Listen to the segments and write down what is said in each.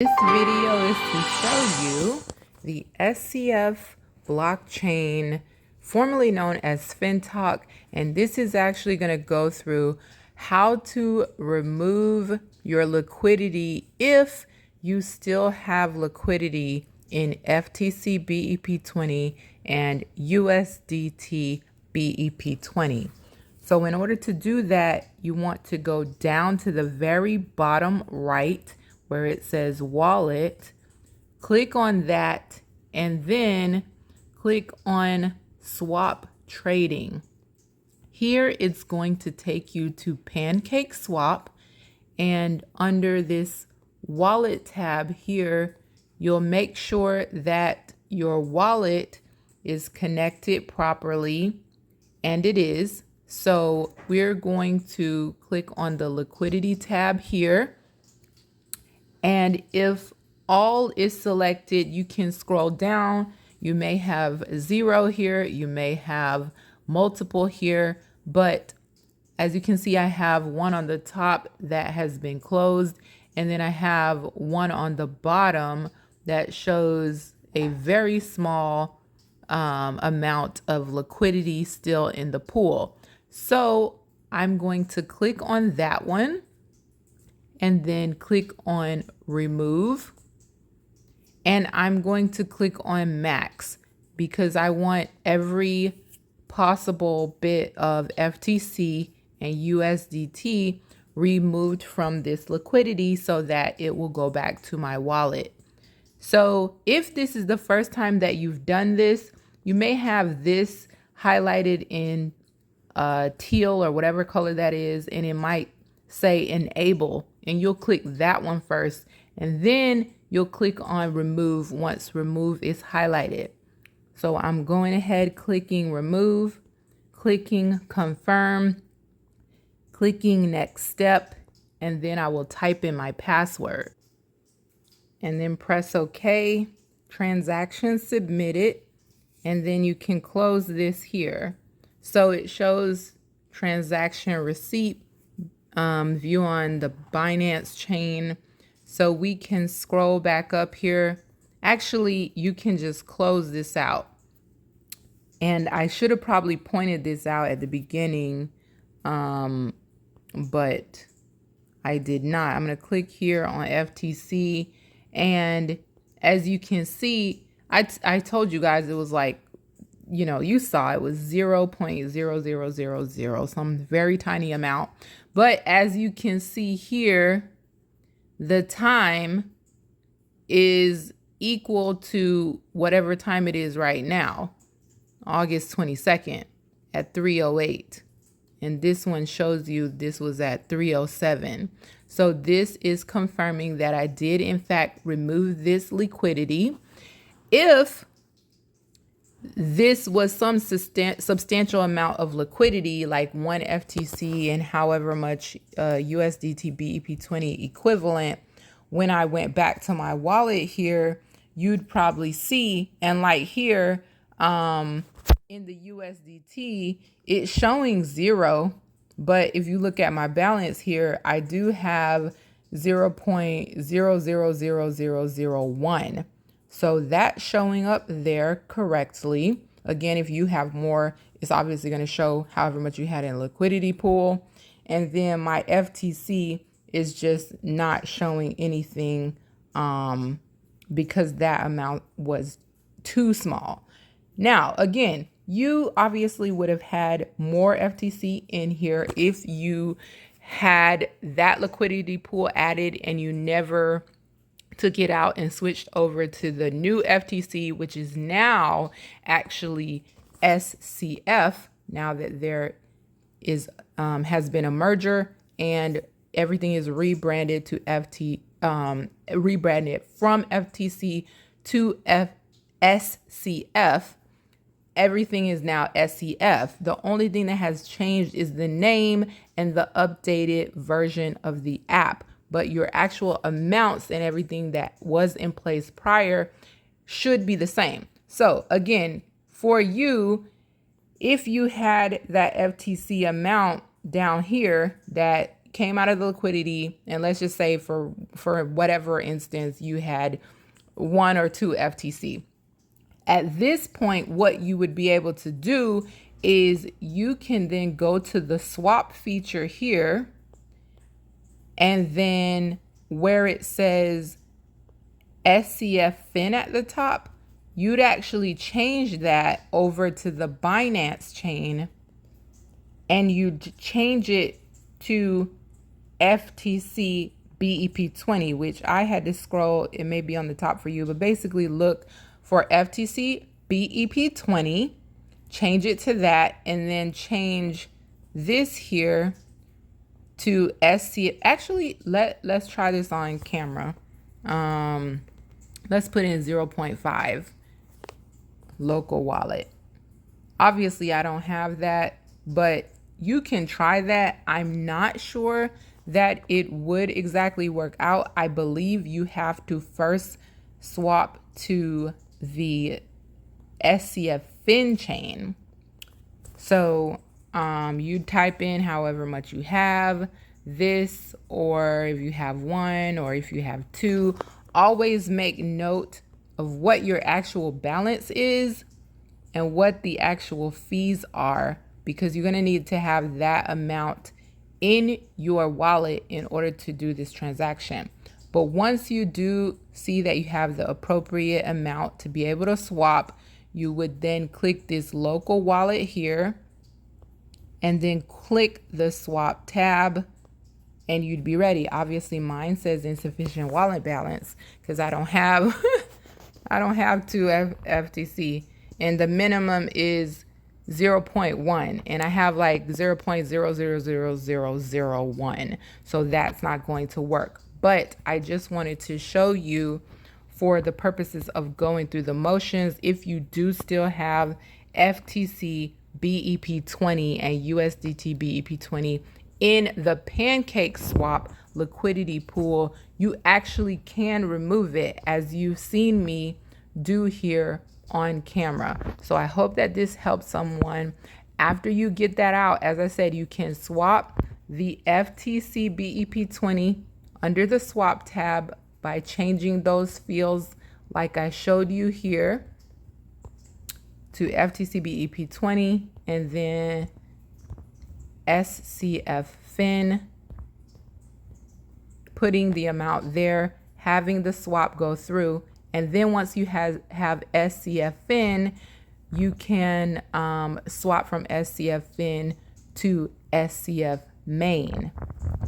This video is to show you the SCF blockchain, formerly known as Fintoch, and this is actually going to go through how to remove your liquidity if you still have liquidity in FTC BEP20 and USDT BEP20. So in order to do that, you want to go down to the very bottom right where it says wallet, click on that, and then click on swap trading. Here it's going to take you to Pancake Swap, and under this wallet tab here, you'll make sure that your wallet is connected properly, and it is. So we're going to click on the liquidity tab here. And if all is selected, you can scroll down. You may have 0 here, you may have multiple here, but as you can see, I have one on the top that has been closed, and then I have one on the bottom that shows a very small amount of liquidity still in the pool. So I'm going to click on that one and then click on remove, and I'm going to click on max because I want every possible bit of FTC and USDT removed from this liquidity so that it will go back to my wallet. So if this is the first time that you've done this, you may have this highlighted in teal or whatever color that is, and it might say enable, and you'll click that one first, and then you'll click on remove once remove is highlighted. So I'm going ahead, clicking remove, clicking confirm, clicking next step, and then I will type in my password and then press OK. Transaction submitted, and then you can close this here. So it shows transaction receipt, view on the Binance chain. So we can scroll back up here. Actually, you can just close this out. And I should have probably pointed this out at the beginning, but I did not. I'm going to click here on FTC. And as you can see, I told you guys it was like, you know, you saw it was 0.0000, some very tiny amount. But as you can see here, the time is equal to whatever time it is right now, August 22nd at 3:08. And this one shows you this was at 3:07. So this is confirming that I did in fact remove this liquidity. If this was some substantial amount of liquidity, like 1 FTC and however much USDT BEP20 equivalent, when I went back to my wallet here, you'd probably see, and like here in the USDT, it's showing 0. But if you look at my balance here, I do have 0.000001. So that's showing up there correctly. Again, if you have more, it's obviously going to show however much you had in liquidity pool. And then my FTC is just not showing anything because that amount was too small. Now, again, you obviously would have had more FTC in here if you had that liquidity pool added and you never took it out and switched over to the new FTC, which is now actually SCF, now that there is has been a merger and everything is rebranded to rebranded from FTC to SCF. Everything is now SCF. The only thing that has changed is the name and the updated version of the app. But your actual amounts and everything that was in place prior should be the same. So again, for you, if you had that FTC amount down here that came out of the liquidity, and let's just say for whatever instance you had 1 or 2 FTC. At this point, what you would be able to do is you can then go to the swap feature here, and then where it says SCF Fin at the top, you'd actually change that over to the Binance chain, and you'd change it to FTC BEP20, which I had to scroll. It may be on the top for you, but basically look for FTC BEP20, change it to that, and then change this here to SCF. Actually, let's try this on camera. Let's put in 0.5 local wallet. Obviously, I don't have that, but you can try that. I'm not sure that it would exactly work out. I believe you have to first swap to the SCF Fin chain. So you type in however much you have, this, or if you have 1, or if you have 2, always make note of what your actual balance is and what the actual fees are, because you're going to need to have that amount in your wallet in order to do this transaction. But once you do see that you have the appropriate amount to be able to swap, you would then click this local wallet here and then click the swap tab, and you'd be ready. Obviously, mine says insufficient wallet balance because I don't have I don't have 2 FTC, and the minimum is 0.1, and I have like 0.000001, so that's not going to work. But I just wanted to show you, for the purposes of going through the motions, if you do still have FTC BEP20 and USDT BEP20 in the Pancake Swap liquidity pool, you actually can remove it, as you've seen me do here on camera. So I hope that this helps someone. After you get that out, as I said, you can swap the FTC BEP20 under the swap tab by changing those fields like I showed you here to FTC BEP20, and then SCF Fin, putting the amount there, having the swap go through, and then once you have SCF Fin, you can swap from SCF Fin to SCF Main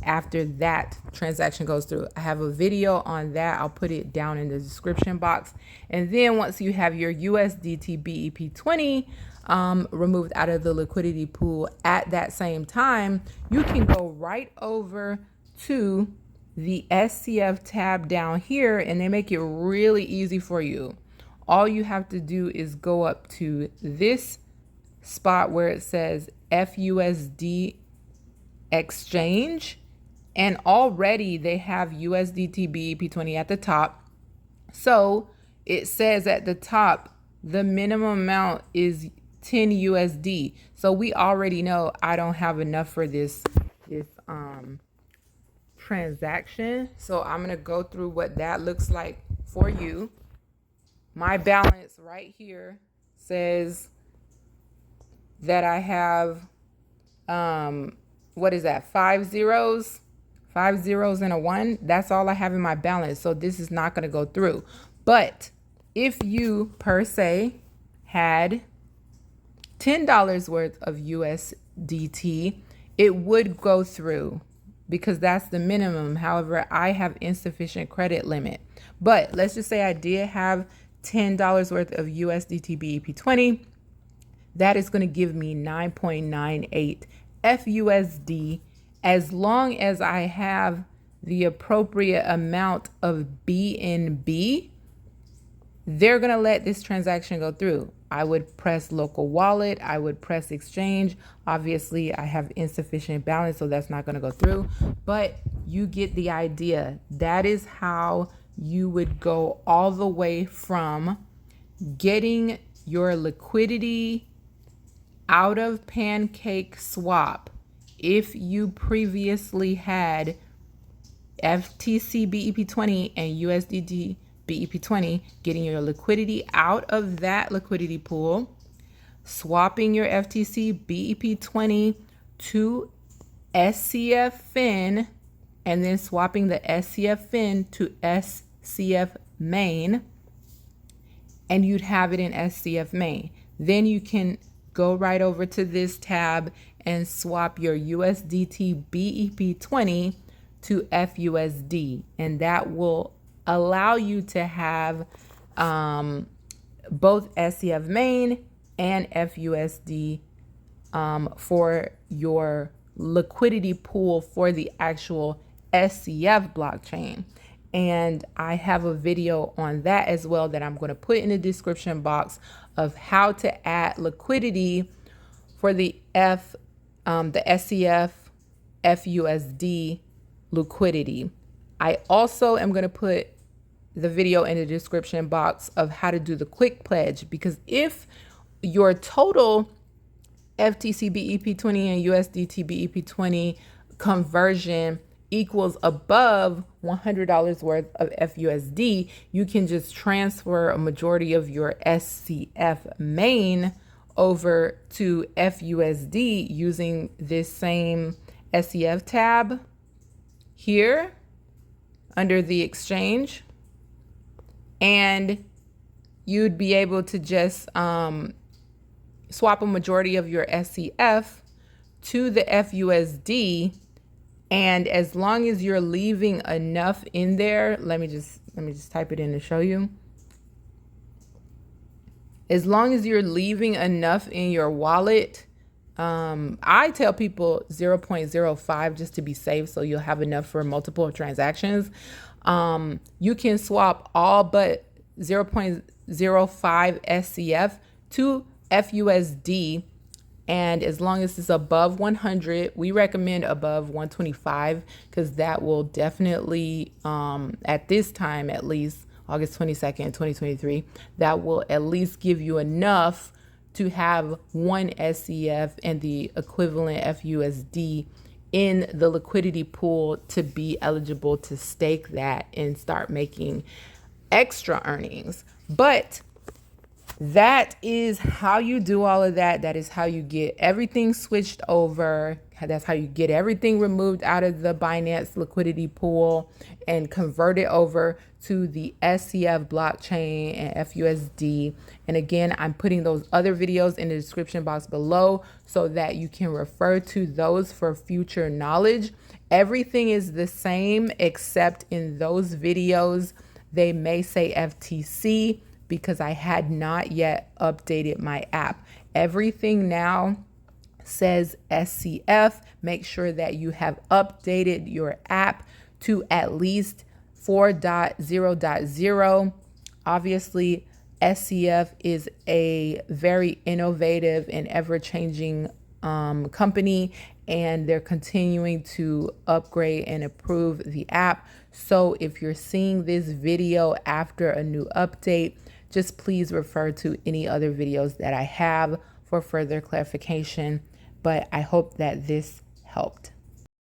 after that transaction goes through. I have a video on that. I'll put it down in the description box. And then once you have your USDT BEP20 removed out of the liquidity pool at that same time, you can go right over to the SCF tab down here, and they make it really easy for you. All you have to do is go up to this spot where it says FUSD exchange, and already they have USDT BEP20 at the top. So it says at the top the minimum amount is 10 USD. So we already know I don't have enough for this transaction. So I'm going to go through what that looks like for you. My balance right here says that I have what is that, 5 zeros and a 1. That's all I have in my balance, so this is not going to go through. But if you per se had $10 worth of USDT, it would go through because that's the minimum. However, I have insufficient credit limit. But let's just say I did have $10 worth of USDT BEP20. That is going to give me 9.98 FUSD, as long as I have the appropriate amount of BNB. They're going to let this transaction go through. I would press local wallet. I would press exchange. Obviously, I have insufficient balance, so that's not going to go through. But you get the idea. That is how you would go all the way from getting your liquidity out of Pancake Swap if you previously had FTC BEP20 and USDT BEP20, getting your liquidity out of that liquidity pool, swapping your FTC BEP20 to SCF Fin, and then swapping the SCF Fin to SCF Main, and you'd have it in SCF Main. Then you can go right over to this tab and swap your USDT BEP20 to FUSD, and that will allow you to have both SCF Main and FUSD for your liquidity pool for the actual SCF blockchain. And I have a video on that as well that I'm going to put in the description box of how to add liquidity for the SCF FUSD liquidity. I also am going to put the video in the description box of how to do the quick pledge, because if your total FTC BEP20 and USDT BEP20 conversion equals above $100 worth of FUSD, you can just transfer a majority of your SCF main over to FUSD using this same SCF tab here under the exchange, and you'd be able to just swap a majority of your SCF to the FUSD. And as long as you're leaving enough in there, let me just type it in to show you. As long as you're leaving enough in your wallet, I tell people 0.05 just to be safe, so you'll have enough for multiple transactions. You can swap all but 0.05 SCF to FUSD, and as long as it's above 100, we recommend above 125, because that will definitely, at this time at least, August 22nd, 2023, that will at least give you enough to have one SCF and the equivalent FUSD in the liquidity pool to be eligible to stake that and start making extra earnings. But that is how you do all of that. That is how you get everything switched over. That's how you get everything removed out of the Binance liquidity pool and convert it over to the SCF blockchain and FUSD. And again, I'm putting those other videos in the description box below so that you can refer to those for future knowledge. Everything is the same except in those videos, they may say FTC, because I had not yet updated my app. Everything now says SCF. Make sure that you have updated your app to at least 4.0.0. Obviously, SCF is a very innovative and ever-changing company, and they're continuing to upgrade and improve the app. So if you're seeing this video after a new update, just please refer to any other videos that I have for further clarification. But I hope that this helped.